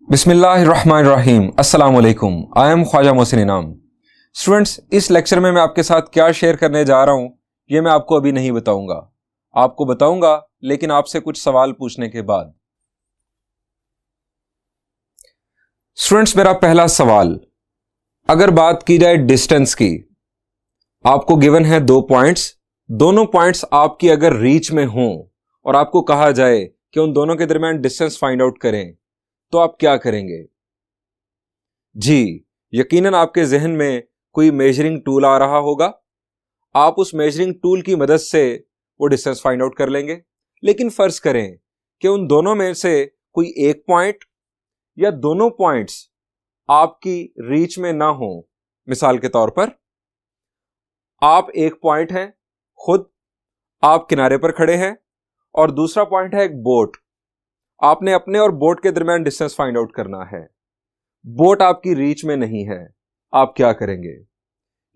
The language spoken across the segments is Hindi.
बिस्मिल्लाहिर्रहमानिर्रहीम। अस्सलाम वालेकुम। आई एम ख्वाजा मोहसिन इनाम। स्टूडेंट्स, इस लेक्चर में मैं आपके साथ क्या शेयर करने जा रहा हूं ये मैं आपको अभी नहीं बताऊंगा। आपको बताऊंगा लेकिन आपसे कुछ सवाल पूछने के बाद। स्टूडेंट्स, मेरा पहला सवाल, अगर बात की जाए डिस्टेंस की, आपको गिवन है 2 पॉइंट्स। दोनों पॉइंट्स आपकी अगर रीच में हों और आपको कहा जाए कि उन दोनों के दरमियान डिस्टेंस फाइंड आउट करें, तो आप क्या करेंगे? जी, यकीनन आपके जहन में कोई मेजरिंग टूल आ रहा होगा। आप उस मेजरिंग टूल की मदद से वो डिस्टेंस फाइंड आउट कर लेंगे। लेकिन फर्ज करें कि उन दोनों में से कोई एक पॉइंट या दोनों पॉइंट्स आपकी रीच में ना हो। मिसाल के तौर पर, आप एक पॉइंट हैं, खुद आप किनारे पर खड़े हैं, और दूसरा पॉइंट है एक बोट। आपने अपने और बोट के दरमियान डिस्टेंस फाइंड आउट करना है। बोट आपकी रीच में नहीं है, आप क्या करेंगे?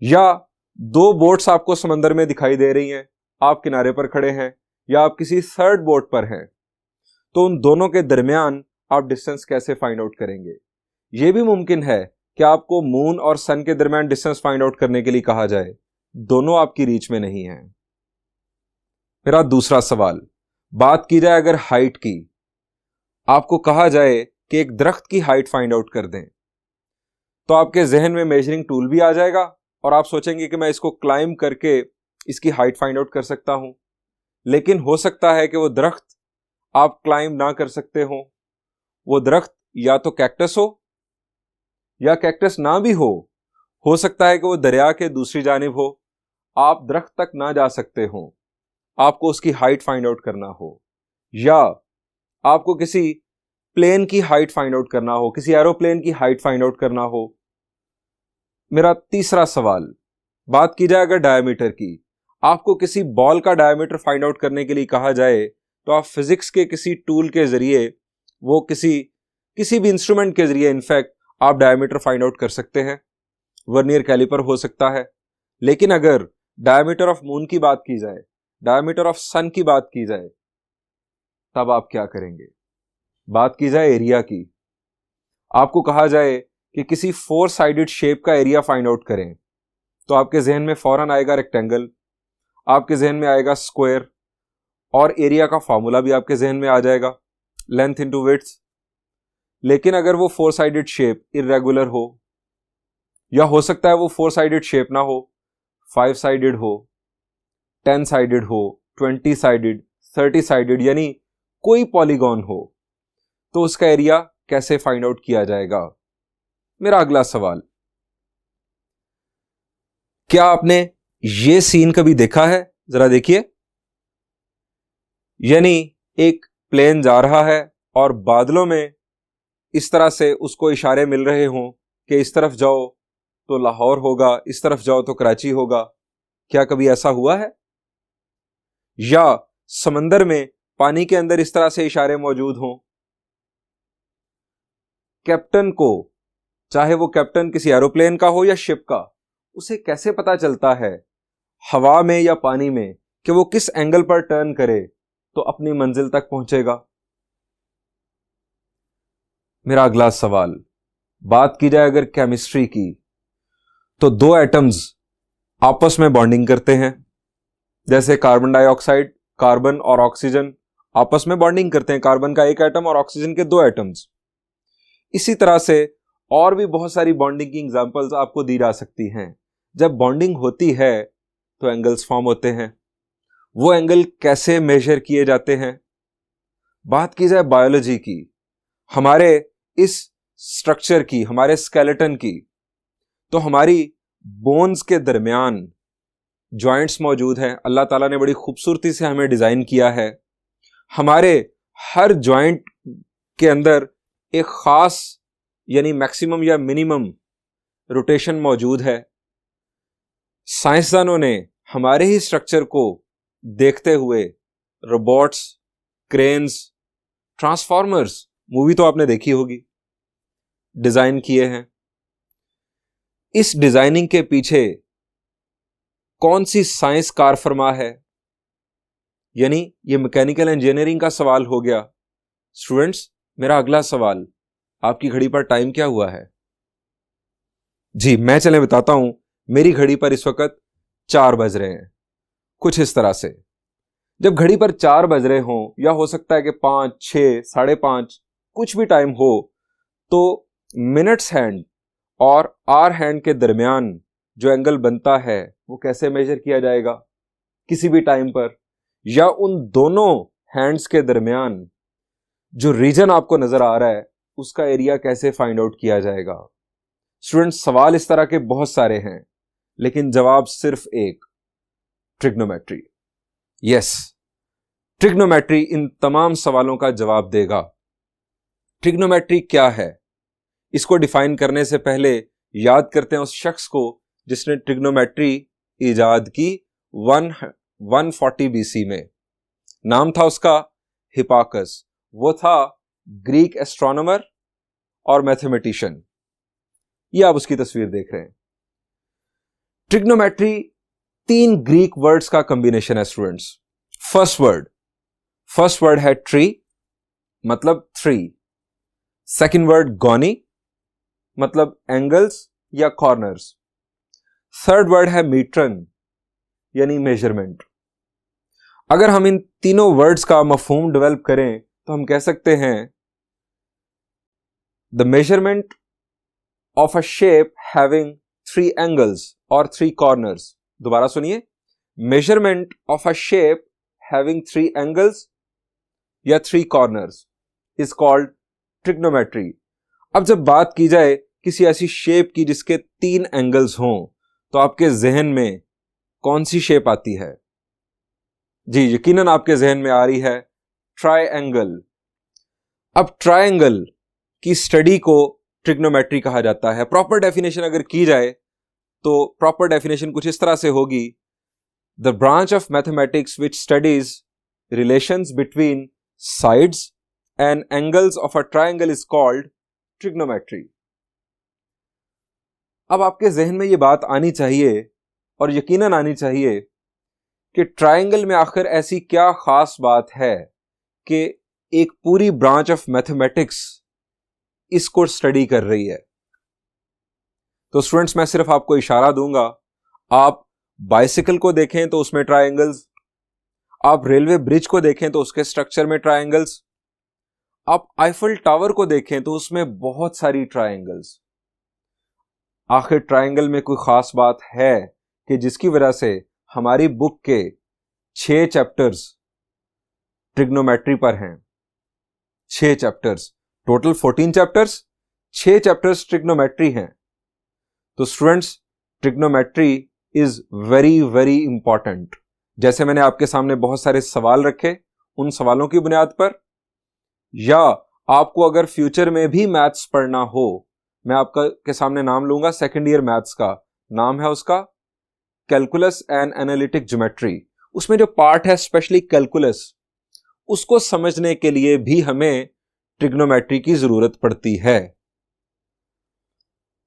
या 2 बोट्स आपको समंदर में दिखाई दे रही हैं, आप किनारे पर खड़े हैं, या आप किसी थर्ड बोट पर हैं, तो उन दोनों के दरमियान आप डिस्टेंस कैसे फाइंड आउट करेंगे? यह भी मुमकिन है कि आपको मून और सन के दरमियान डिस्टेंस फाइंड आउट करने के लिए कहा जाए, दोनों आपकी रीच में नहीं है। मेरा दूसरा सवाल, बात की जाए अगर हाइट की, आपको कहा जाए कि एक दरख्त की हाइट फाइंड आउट कर दें, तो आपके जहन में मेजरिंग टूल भी आ जाएगा और आप सोचेंगे कि मैं इसको क्लाइंब करके इसकी हाइट फाइंड आउट कर सकता हूं। लेकिन हो सकता है कि वो दरख्त आप क्लाइंब ना कर सकते हो। वो दरख्त या तो कैक्टस हो या कैक्टस ना भी हो सकता है कि वो दरिया के दूसरी जानिब हो, आप दरख्त तक ना जा सकते हो, आपको उसकी हाइट फाइंड आउट करना हो। या आपको किसी प्लेन की हाइट फाइंड आउट करना हो, किसी एरोप्लेन की हाइट फाइंड आउट करना हो। मेरा तीसरा सवाल, बात की जाए अगर डायमीटर की, आपको किसी बॉल का डायमीटर फाइंड आउट करने के लिए कहा जाए, तो आप फिजिक्स के किसी टूल के जरिए, वो किसी भी इंस्ट्रूमेंट के जरिए इनफैक्ट आप डायमीटर फाइंड आउट कर सकते हैं। वर्नियर कैलिपर हो सकता है। लेकिन अगर डायमीटर ऑफ मून की बात की जाए, डायमीटर ऑफ सन की बात की जाए, तब आप क्या करेंगे? बात की जाए एरिया की, आपको कहा जाए कि किसी 4 साइडेड शेप का एरिया फाइंड आउट करें, तो आपके जहन में फौरन आएगा रेक्टेंगल, आपके जहन में आएगा स्क्वायर, और एरिया का फॉर्मूला भी आपके जहन में आ जाएगा, लेंथ इनटू विड्थ। लेकिन अगर वो 4 साइडेड शेप इर्रेगुलर हो, या हो सकता है वो 4 साइडेड शेप ना हो, 5 साइडेड हो, 10 साइडेड हो, 20 साइडेड, 30 साइडेड, यानी कोई पॉलीगॉन हो, तो उसका एरिया कैसे फाइंड आउट किया जाएगा? मेरा अगला सवाल, क्या आपने ये सीन कभी देखा है? जरा देखिए, यानी एक प्लेन जा रहा है और बादलों में इस तरह से उसको इशारे मिल रहे हों कि इस तरफ जाओ तो लाहौर होगा, इस तरफ जाओ तो कराची होगा। क्या कभी ऐसा हुआ है? या समंदर में पानी के अंदर इस तरह से इशारे मौजूद हों? कैप्टन को, चाहे वो कैप्टन किसी एरोप्लेन का हो या शिप का, उसे कैसे पता चलता है हवा में या पानी में कि वो किस एंगल पर टर्न करे तो अपनी मंजिल तक पहुंचेगा? मेरा अगला सवाल, बात की जाए अगर केमिस्ट्री की, तो 2 एटम्स आपस में बॉन्डिंग करते हैं। जैसे कार्बन डाइऑक्साइड, कार्बन और ऑक्सीजन आपस में बॉन्डिंग करते हैं, कार्बन का 1 एटम और ऑक्सीजन के 2 एटम्स। इसी तरह से और भी बहुत सारी बॉन्डिंग की एग्जांपल्स आपको दी जा सकती हैं। जब बॉन्डिंग होती है तो एंगल्स फॉर्म होते हैं। वो एंगल कैसे मेजर किए जाते हैं? बात की जाए बायोलॉजी की, हमारे इस स्ट्रक्चर की, हमारे स्केलेटन की, तो हमारी बोन्स के दरमियान जॉइंट्स मौजूद हैं। अल्लाह ताला ने बड़ी खूबसूरती से हमें डिजाइन किया है। हमारे हर जॉइंट के अंदर एक खास, यानी मैक्सिमम या मिनिमम रोटेशन मौजूद है। साइंसदानों ने हमारे ही स्ट्रक्चर को देखते हुए रोबोट्स, क्रेन्स, ट्रांसफॉर्मर्स, मूवी तो आपने देखी होगी, डिजाइन किए हैं। इस डिजाइनिंग के पीछे कौन सी साइंस कार फरमा है? यानी ये मैकेनिकल इंजीनियरिंग का सवाल हो गया। स्टूडेंट्स, मेरा अगला सवाल, आपकी घड़ी पर टाइम क्या हुआ है? जी मैं चले बताता हूं। मेरी घड़ी पर इस वक्त 4 बज रहे हैं, कुछ इस तरह से। जब घड़ी पर 4 बज रहे हों, या हो सकता है कि 5, 6, 5:30 कुछ भी टाइम हो, तो मिनट्स हैंड और आवर हैंड के दरमियान जो एंगल बनता है वो कैसे मेजर किया जाएगा? किसी भी टाइम पर, या उन दोनों हैंड्स के दरमियान जो रीजन आपको नजर आ रहा है उसका एरिया कैसे फाइंड आउट किया जाएगा? स्टूडेंट्स, सवाल इस तरह के बहुत सारे हैं, लेकिन जवाब सिर्फ एक, ट्रिग्नोमेट्री। यस, ट्रिग्नोमेट्री इन तमाम सवालों का जवाब देगा। ट्रिग्नोमेट्री क्या है, इसको डिफाइन करने से पहले याद करते हैं उस शख्स को जिसने ट्रिग्नोमेट्री इजाद की 140 बीसी में। नाम था उसका हिपाकस। वो था ग्रीक एस्ट्रोनॉमर और मैथमेटिशियन। ये आप उसकी तस्वीर देख रहे हैं। ट्रिग्नोमेट्री 3 ग्रीक वर्ड्स का कॉम्बिनेशन है स्टूडेंट्स। फर्स्ट वर्ड है ट्री, मतलब 3। सेकंड वर्ड गोनी, मतलब एंगल्स या कॉर्नर्स। थर्ड वर्ड है मीट्रन, यानी मेजरमेंट। अगर हम इन तीनों वर्ड्स का मफहूम डेवलप करें तो हम कह सकते हैं the measurement of a shape having 3 angles और 3 कॉर्नर्स। दोबारा सुनिए, measurement of a shape having 3 angles या 3 कॉर्नर्स इज कॉल्ड ट्रिग्नोमेट्री। अब जब बात की जाए किसी ऐसी शेप की जिसके 3 एंगल्स हों, तो आपके जहन में कौन सी शेप आती है? जी यकीनन आपके जहन में आ रही है ट्रायंगल। अब ट्रायंगल की स्टडी को ट्रिग्नोमेट्री कहा जाता है। प्रॉपर डेफिनेशन अगर की जाए तो प्रॉपर डेफिनेशन कुछ इस तरह से होगी, the branch of mathematics which studies relations between sides and angles of a triangle is called trigonometry. अब आपके जहन में यह बात आनी चाहिए, और यकीनन आनी चाहिए, कि ट्रायंगल में आखिर ऐसी क्या खास बात है कि एक पूरी ब्रांच ऑफ मैथमेटिक्स इसको स्टडी कर रही है। तो स्टूडेंट्स, मैं सिर्फ आपको इशारा दूंगा। आप बाइसिकल को देखें तो उसमें ट्रायंगल्स, आप रेलवे ब्रिज को देखें तो उसके स्ट्रक्चर में ट्रायंगल्स, आप आईफल टावर को देखें तो उसमें बहुत सारी ट्रायंगल्स। आखिर ट्रायंगल में कोई खास बात है कि जिसकी वजह से हमारी बुक के 6 चैप्टर्स ट्रिग्नोमेट्री पर हैं। 6 chapters, total 14 chapters, 6 chapters trigonometry हैं। तो students, trigonometry is very very important. जैसे मैंने आपके सामने बहुत सारे सवाल रखे, उन सवालों की बुनियाद पर, या आपको अगर फ्यूचर में भी मैथ्स पढ़ना हो, मैं आपका के सामने नाम लूंगा 2nd ईयर मैथ्स का, नाम है उसका कैलकुलस एंड एनालिटिक ज्योमेट्री। उसमें जो पार्ट है स्पेशली कैलकुलस, उसको समझने के लिए भी हमें ट्रिग्नोमेट्री की जरूरत पड़ती है।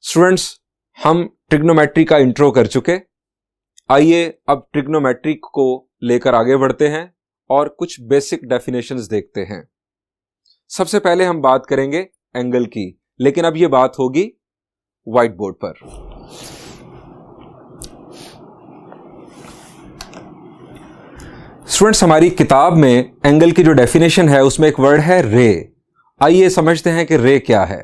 स्टूडेंट्स, हम ट्रिग्नोमेट्री का इंट्रो कर चुके। आइए अब ट्रिग्नोमेट्री को लेकर आगे बढ़ते हैं और कुछ बेसिक डेफिनेशंस देखते हैं। सबसे पहले हम बात करेंगे एंगल की, लेकिन अब यह बात होगी व्हाइट बोर्ड पर। स्टूडेंट्स, हमारी किताब में एंगल की जो डेफिनेशन है उसमें एक वर्ड है रे। आइए समझते हैं कि रे क्या है।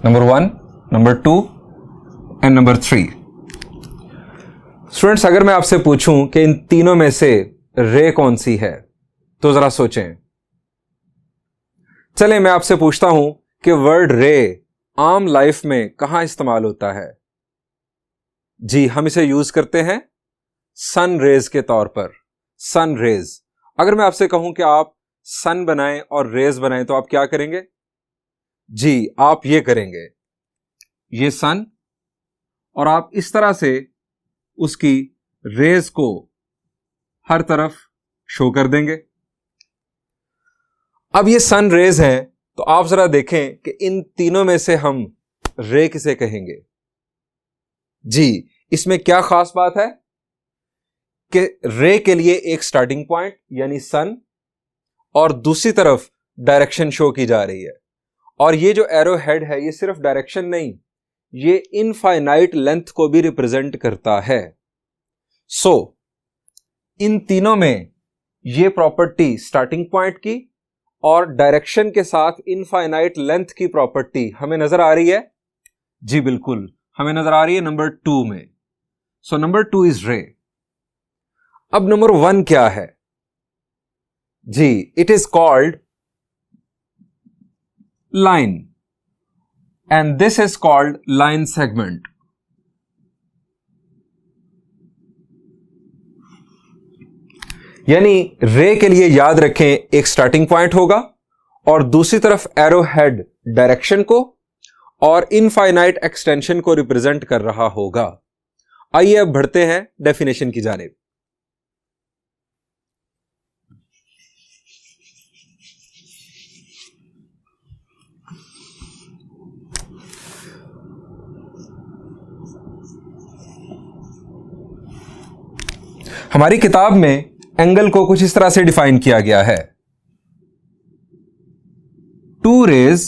Number 1, number 2 and number 3। Students, अगर मैं आपसे पूछूं कि इन तीनों में से रे कौन सी है, तो जरा सोचें। चलें मैं आपसे पूछता हूं कि वर्ड रे आम लाइफ में कहां इस्तेमाल होता है? जी, हम इसे यूज करते हैं सन रेज के तौर पर। Sun rays. अगर मैं आपसे कहूं कि आप सन बनाएं और रेज बनाएं, तो आप क्या करेंगे? जी, आप ये करेंगे, ये सन, और आप इस तरह से उसकी रेज को हर तरफ शो कर देंगे। अब ये सन रेज हैं, तो आप जरा देखें कि इन तीनों में से हम रे किसे कहेंगे। जी, इसमें क्या खास बात है कि रे के लिए एक स्टार्टिंग पॉइंट यानी सन और दूसरी तरफ डायरेक्शन शो की जा रही है, और ये जो एरो हेड है ये सिर्फ डायरेक्शन नहीं, ये इनफाइनाइट लेंथ को भी रिप्रेजेंट करता है। सो इन तीनों में ये प्रॉपर्टी स्टार्टिंग पॉइंट की और डायरेक्शन के साथ इनफाइनाइट लेंथ की प्रॉपर्टी हमें नजर आ रही है। जी बिल्कुल, हमें नजर आ रही है नंबर 2 में। सो नंबर 2 इज रे। अब नंबर 1 क्या है? जी, it is called line and this is called line segment. यानी रे के लिए याद रखें, एक स्टार्टिंग पॉइंट होगा और दूसरी तरफ एरो हेड डायरेक्शन को और इनफाइनाइट एक्सटेंशन को रिप्रेजेंट कर रहा होगा। आइए अब बढ़ते हैं डेफिनेशन की जानिब। हमारी किताब में एंगल को कुछ इस तरह से डिफाइन किया गया है। Two rays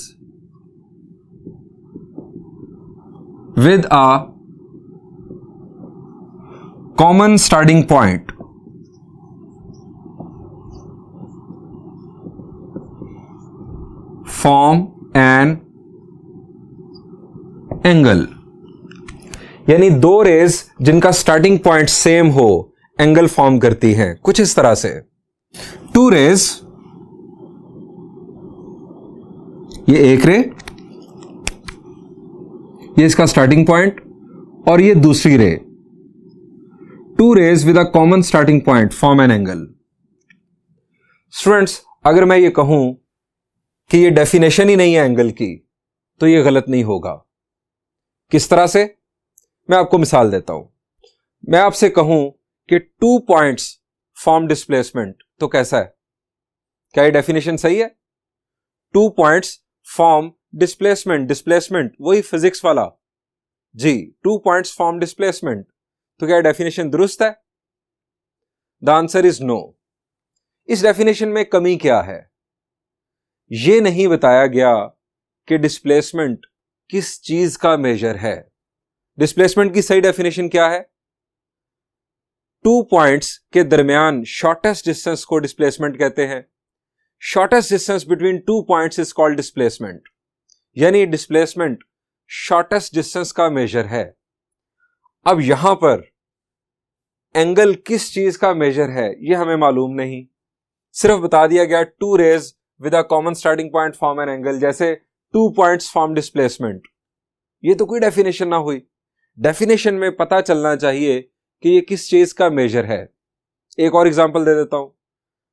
with a common starting point form an angle। यानी दो रेज जिनका स्टार्टिंग पॉइंट सेम हो एंगल फॉर्म करती हैं कुछ इस तरह से। टू रेज, ये एक रे, ये इसका स्टार्टिंग पॉइंट और ये दूसरी ray. Two rays with a common starting point form an angle. Students, अगर मैं ये कहूं कि ये डेफिनेशन ही नहीं है एंगल की, तो ये गलत नहीं होगा। किस तरह से? मैं आपको मिसाल देता हूं। मैं आपसे कहूं कि 2 पॉइंट्स फॉर्म डिस्प्लेसमेंट, तो कैसा है? क्या ये डेफिनेशन सही है? 2 पॉइंट्स फॉर्म डिस्प्लेसमेंट, डिस्प्लेसमेंट वही फिजिक्स वाला। जी, 2 पॉइंट्स फॉर्म डिस्प्लेसमेंट, तो क्या डेफिनेशन दुरुस्त है? The answer is no. इस डेफिनेशन में कमी क्या है? यह नहीं बताया गया कि डिस्प्लेसमेंट किस चीज का मेजर है। डिस्प्लेसमेंट की सही डेफिनेशन क्या है? 2 पॉइंट्स के दरमियान शॉर्टेस्ट डिस्टेंस को डिस्प्लेसमेंट कहते हैं। Shortest distance between 2 points is called displacement. यानी डिस्प्लेसमेंट शॉर्टेस्ट डिस्टेंस का मेजर है। अब यहां पर एंगल किस चीज का मेजर है यह हमें मालूम नहीं, सिर्फ बता दिया गया 2 rays with a common starting point form an angle, जैसे 2 पॉइंट्स फॉर्म डिस्प्लेसमेंट। यह तो कोई डेफिनेशन ना हुई। डेफिनेशन में पता चलना चाहिए कि यह किस चीज का मेजर है। एक और एग्जांपल दे देता हूं।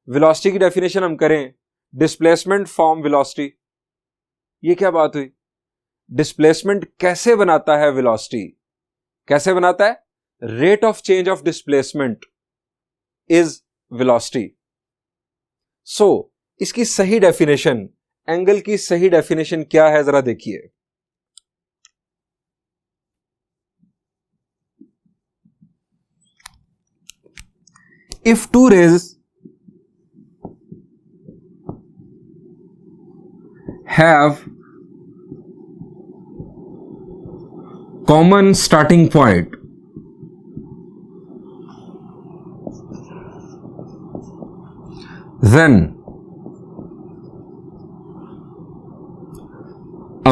वेलोसिटी की डेफिनेशन हम करें, डिस्प्लेसमेंट फॉर्म वेलोसिटी। ये क्या बात हुई? डिस्प्लेसमेंट कैसे बनाता है वेलोसिटी? कैसे बनाता है? Rate of change of displacement is velocity. So इसकी सही डेफिनेशन, एंगल की सही डेफिनेशन क्या है, जरा देखिए। If 2 rays have common starting point then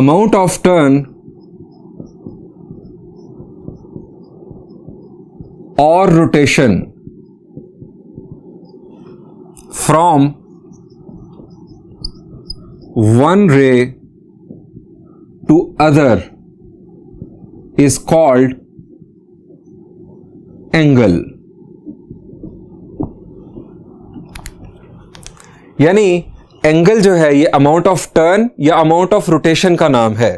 amount of turn or rotation from one ray to other is called angle। यानी एंगल जो है ये अमाउंट ऑफ टर्न या अमाउंट ऑफ रोटेशन का नाम है,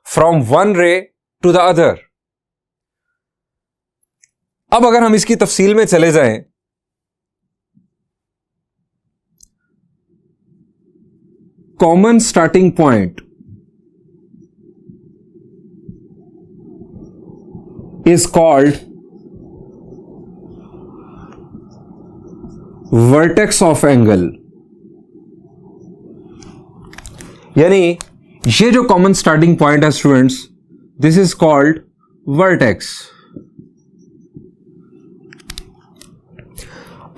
फ्रॉम वन रे टू द अदर। अब अगर हम इसकी तफसील में चले जाएं, common starting point is called vertex of angle। यानी ये जो कॉमन स्टार्टिंग पॉइंट है students, this is called vertex.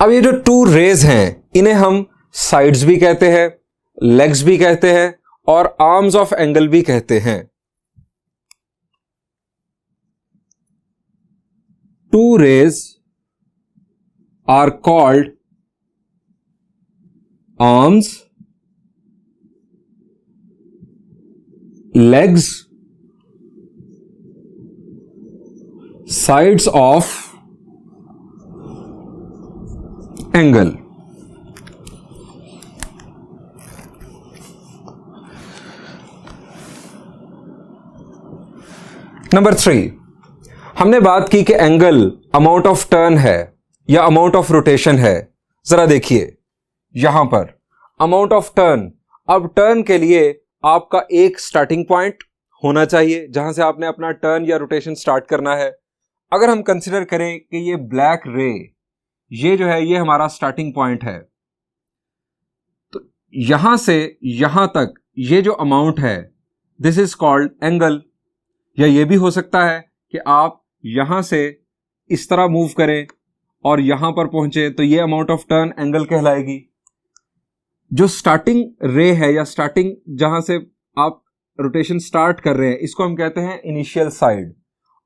अब ये जो टू रेज हैं इन्हें हम साइड्स भी कहते हैं, लेग्स भी कहते हैं और आर्म्स ऑफ एंगल भी कहते हैं। Two rays are called arms, legs, sides of angle। Number 3, हमने बात की कि एंगल अमाउंट ऑफ टर्न है या अमाउंट ऑफ रोटेशन है। जरा देखिए यहां पर अमाउंट ऑफ टर्न। अब टर्न के लिए आपका एक स्टार्टिंग पॉइंट होना चाहिए जहां से आपने अपना टर्न या रोटेशन स्टार्ट करना है। अगर हम कंसीडर करें कि ये ब्लैक रे, ये जो है ये हमारा स्टार्टिंग पॉइंट है, तो यहां से यहां तक ये जो अमाउंट है दिस इज कॉल्ड एंगल। या ये भी हो सकता है कि आप यहां से इस तरह मूव करें और यहां पर पहुंचे तो ये अमाउंट ऑफ टर्न एंगल कहलाएगी। जो स्टार्टिंग रे है या स्टार्टिंग जहां से आप रोटेशन स्टार्ट कर रहे हैं इसको हम कहते हैं इनिशियल साइड,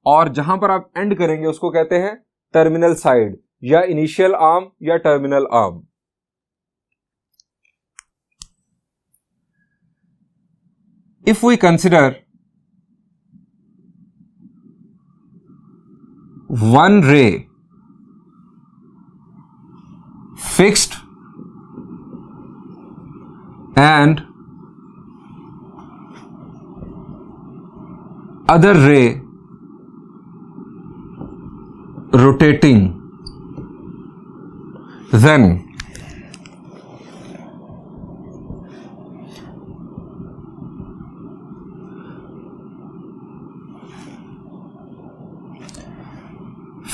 और जहां पर आप एंड करेंगे उसको कहते हैं टर्मिनल साइड या इनिशियल आर्म या terminal arm. If we consider one ray fixed and other ray rotating, then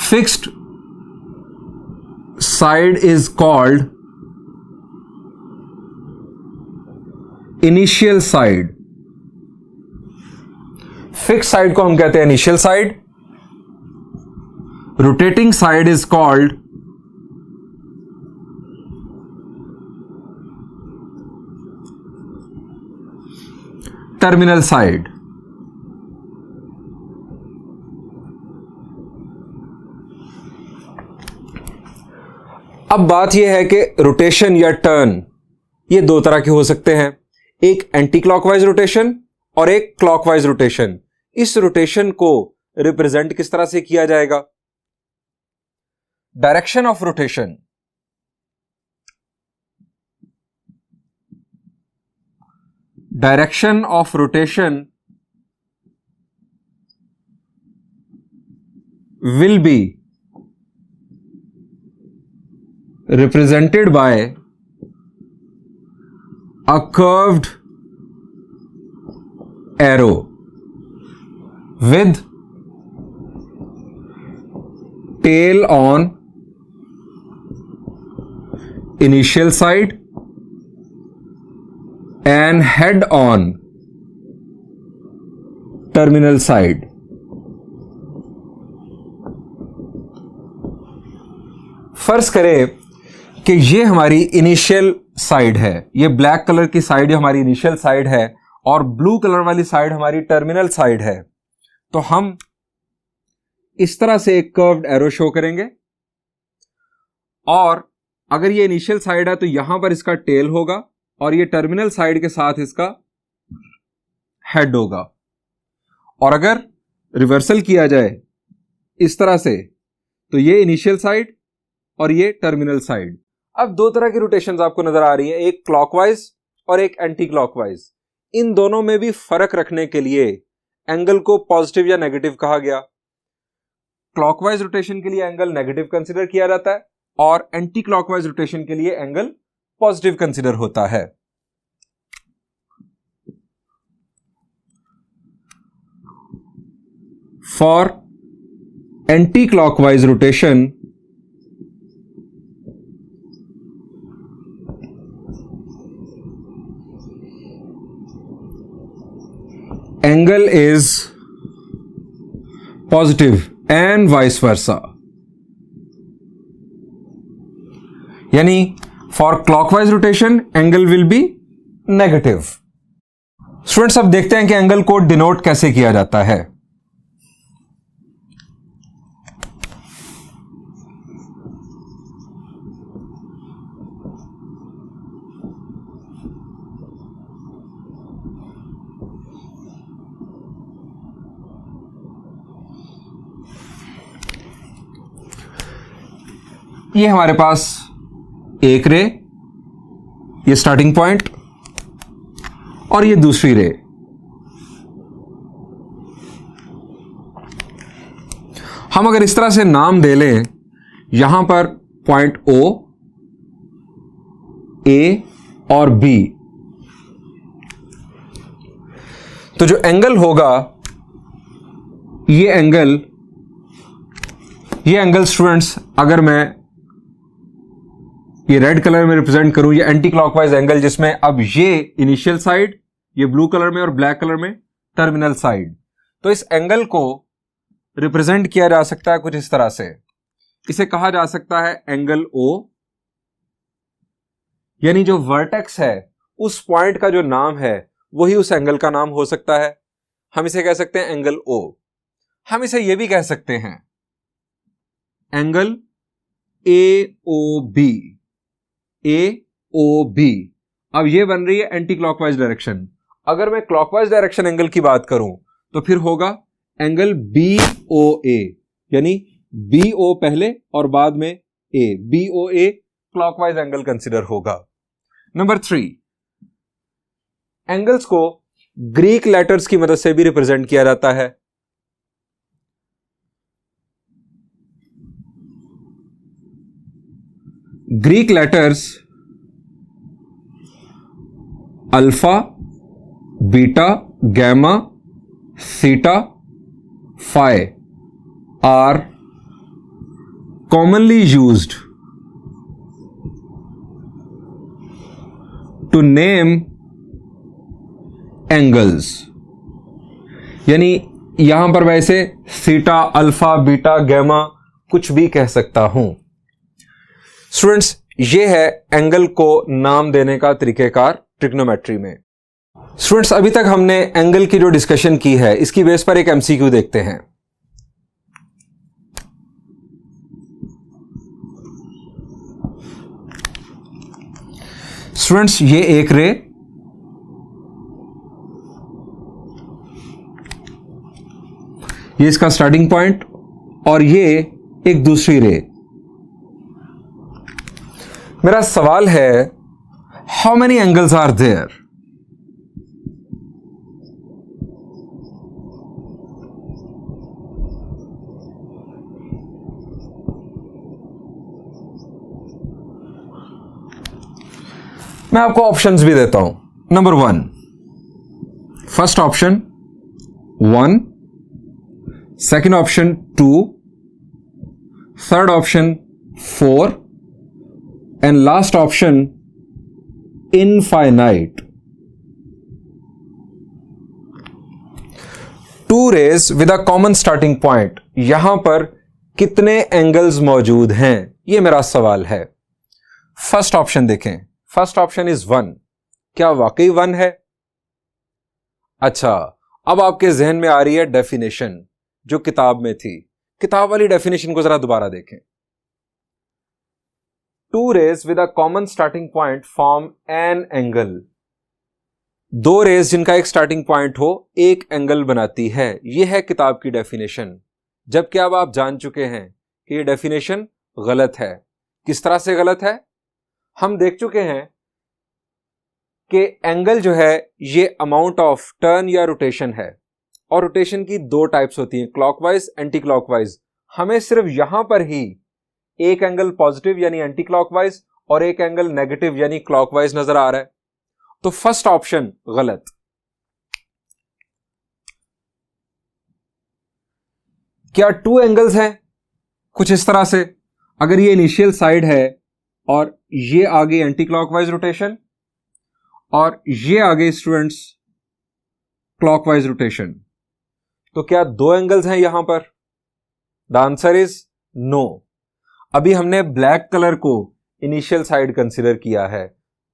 fixed side is called initial side. Fix side को हम कहते हैं initial side. Rotating side is called terminal side. अब बात यह है कि रोटेशन या टर्न ये दो तरह के हो सकते हैं, एक एंटी क्लॉकवाइज रोटेशन और एक क्लॉकवाइज रोटेशन। इस रोटेशन को रिप्रेजेंट किस तरह से किया जाएगा? Direction of rotation, direction of rotation will be represented by a curved arrow with tail on initial side and head on terminal side. फर्ज करें कि ये हमारी इनिशियल साइड है, ये ब्लैक कलर की साइड हमारी इनिशियल साइड है और ब्लू कलर वाली साइड हमारी टर्मिनल साइड है। तो हम इस तरह से एक कर्व्ड एरो शो करेंगे और अगर ये इनिशियल साइड है तो यहां पर इसका टेल होगा और ये टर्मिनल साइड के साथ इसका हेड होगा। और अगर रिवर्सल किया जाए इस तरह से तो ये इनिशियल साइड और ये टर्मिनल साइड। अब दो तरह की रोटेशंस आपको नजर आ रही हैं, एक क्लॉकवाइज और एक एंटी क्लॉकवाइज। इन दोनों में भी फर्क रखने के लिए एंगल को पॉजिटिव या नेगेटिव कहा गया। क्लॉकवाइज रोटेशन के लिए एंगल नेगेटिव कंसीडर किया जाता है और एंटी क्लॉकवाइज रोटेशन के लिए एंगल पॉजिटिव कंसीडर होता है। For anti clockwise rotation angle is positive and vice versa. यानी for clockwise rotation angle will be negative. Students, अब देखते हैं कि एंगल को डिनोट कैसे किया जाता है। ये हमारे पास एक रे, ये स्टार्टिंग पॉइंट, और ये दूसरी रे। हम अगर इस तरह से नाम दे लें, यहां पर पॉइंट O, A और B, तो जो एंगल होगा ये एंगल स्टूडेंट्स, अगर मैं ये रेड कलर में रिप्रेजेंट करूं, ये एंटी क्लॉकवाइज एंगल, जिसमें अब ये इनिशियल साइड, ये ब्लू कलर में और ब्लैक कलर में टर्मिनल साइड। तो इस एंगल को रिप्रेजेंट किया जा सकता है कुछ इस तरह से। इसे कहा जा सकता है एंगल O, यानी जो वर्टेक्स है उस पॉइंट का जो नाम है वही उस एंगल का नाम हो सकता है। हम इसे कह सकते हैं एंगल O। हम इसे यह भी कह सकते हैं एंगल AOB। AOB अब ये बन रही है एंटी क्लॉकवाइज डायरेक्शन। अगर मैं क्लॉकवाइज डायरेक्शन एंगल की बात करूं तो फिर होगा एंगल BOA, यानी BO पहले और बाद में A। BOA clockwise angle consider होगा। नंबर 3, एंगल्स को ग्रीक लेटर्स की मदद से भी रिप्रेजेंट किया जाता है। Greek letters alpha, beta, gamma, theta, phi are commonly used to name angles। यानी यहां पर वैसे थीटा, अल्फा, बीटा, गैमा कुछ भी कह सकता हूं। स्टूडेंट्स, ये है एंगल को नाम देने का तरीकेकार ट्रिग्नोमेट्री में। स्टूडेंट्स, अभी तक हमने एंगल की जो डिस्कशन की है इसकी बेस पर एक एमसीक्यू देखते हैं। स्टूडेंट्स, ये एक रे, ये इसका स्टार्टिंग पॉइंट, और ये एक दूसरी रे। मेरा सवाल है, how many angles are there? मैं आपको ऑप्शंस भी देता हूं। Number 1, first option 1, second option 2, third option 4 and last option infinite. 2 rays with a common starting point. यहां पर कितने एंगल्स मौजूद हैं, यह मेरा सवाल है। फर्स्ट ऑप्शन देखें, फर्स्ट ऑप्शन इज 1। क्या वाकई 1 है? अच्छा, अब आपके जहन में आ रही है डेफिनेशन जो किताब में थी। किताब वाली डेफिनेशन को जरा दोबारा देखें। 2 rays with a common starting point form an angle. 2 rays जिनका एक स्टार्टिंग पॉइंट हो एक एंगल बनाती है, यह है किताब की डेफिनेशन। जबकि अब आप जान चुके हैं कि यह डेफिनेशन गलत है। किस तरह से गलत है? हम देख चुके हैं कि एंगल जो है ये अमाउंट ऑफ टर्न या रोटेशन है, और रोटेशन की 2 टाइप्स होती हैं, क्लॉकवाइज, एंटी क्लॉकवाइज। हमें सिर्फ यहां पर ही एक एंगल पॉजिटिव यानी एंटी क्लॉकवाइज और एक एंगल नेगेटिव यानी क्लॉकवाइज नजर आ रहा है। तो फर्स्ट ऑप्शन गलत। क्या टू एंगल्स हैं कुछ इस तरह से? अगर ये इनिशियल साइड है और ये आगे एंटी क्लॉकवाइज रोटेशन और ये आगे स्टूडेंट्स क्लॉकवाइज रोटेशन, तो क्या दो एंगल्स हैं यहां पर? The answer is no. अभी हमने ब्लैक कलर को इनिशियल साइड कंसीडर किया है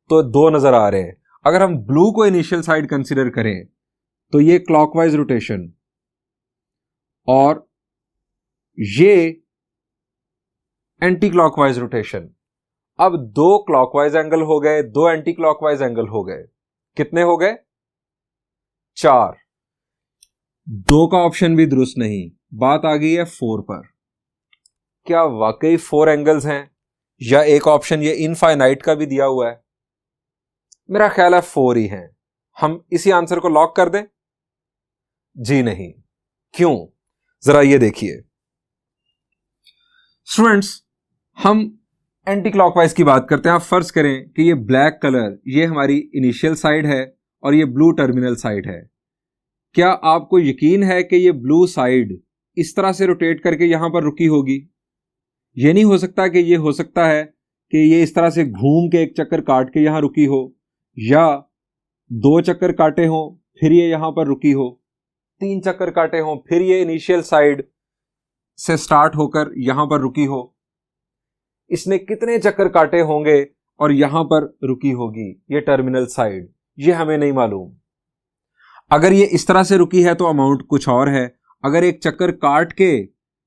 तो दो नजर आ रहे हैं। अगर हम ब्लू को इनिशियल साइड कंसीडर करें तो ये क्लॉकवाइज रोटेशन और ये एंटी क्लॉकवाइज रोटेशन। अब दो क्लॉकवाइज एंगल हो गए, दो एंटी क्लॉकवाइज एंगल हो गए, कितने हो गए? 4। दो का ऑप्शन भी दुरुस्त नहीं, बात आ गई है 4 पर। क्या वाकई 4 एंगल्स हैं या एक ऑप्शन ये इनफाइनाइट का भी दिया हुआ है? मेरा ख्याल है 4 ही हैं। हम इसी आंसर को लॉक कर दें? जी नहीं। क्यों? जरा ये देखिए स्टूडेंट्स, हम एंटी क्लॉकवाइज की बात करते हैं। आप फर्ज करें कि ये ब्लैक कलर ये हमारी इनिशियल साइड है और ये ब्लू टर्मिनल साइड है। क्या आपको यकीन है कि ये ब्लू साइड इस तरह से रोटेट करके यहां पर रुकी होगी? ये नहीं हो सकता कि ये हो सकता है कि ये इस तरह से घूम के एक चक्कर काट के यहां रुकी हो, या 2 चक्कर काटे हो फिर ये यहां पर रुकी हो, 3 चक्कर काटे हो फिर ये इनिशियल साइड से स्टार्ट होकर यहां पर रुकी हो। इसने कितने चक्कर काटे होंगे और यहां पर रुकी होगी ये टर्मिनल साइड, ये हमें नहीं मालूम। अगर ये इस तरह से रुकी है तो अमाउंट कुछ और है। अगर एक चक्कर काट के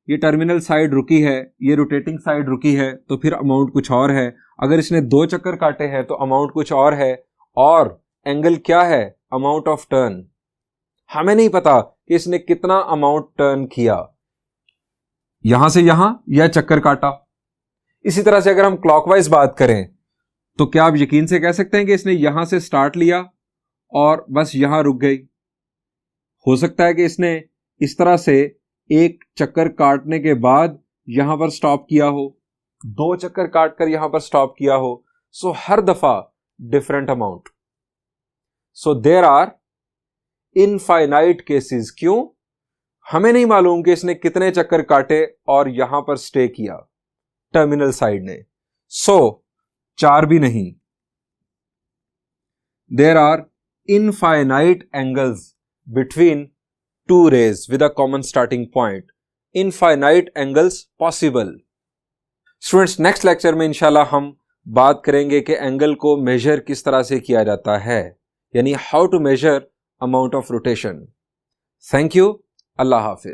ये टर्मिनल साइड रुकी है, ये रोटेटिंग साइड रुकी है, तो फिर अमाउंट कुछ और है। अगर इसने 2 चक्कर काटे हैं तो अमाउंट कुछ और है। और एंगल क्या है? Amount of turn. हमें नहीं पता कि इसने कितना अमाउंट टर्न किया, यहां से यहां या चक्कर काटा। इसी तरह से अगर हम क्लॉकवाइज बात करें तो क्या आप यकीन से कह सकते हैं कि इसने यहां से स्टार्ट लिया और बस यहां रुक गई? हो सकता है कि इसने इस तरह से एक चक्कर काटने के बाद यहां पर स्टॉप किया हो, 2 चक्कर काटकर यहां पर स्टॉप किया हो। सो हर दफा different amount. So there are infinite cases. क्यों? हमें नहीं मालूम कि इसने कितने चक्कर काटे और यहां पर स्टे किया टर्मिनल साइड ने। सो 4 भी नहीं। There are infinite angles between two rays with a common starting point. Infinite angles possible. Students, next lecture में इंशाल्लाह हम बात करेंगे कि एंगल को मेजर किस तरह से किया जाता है, यानी how to measure amount of rotation. Thank you. अल्लाह हाफिज।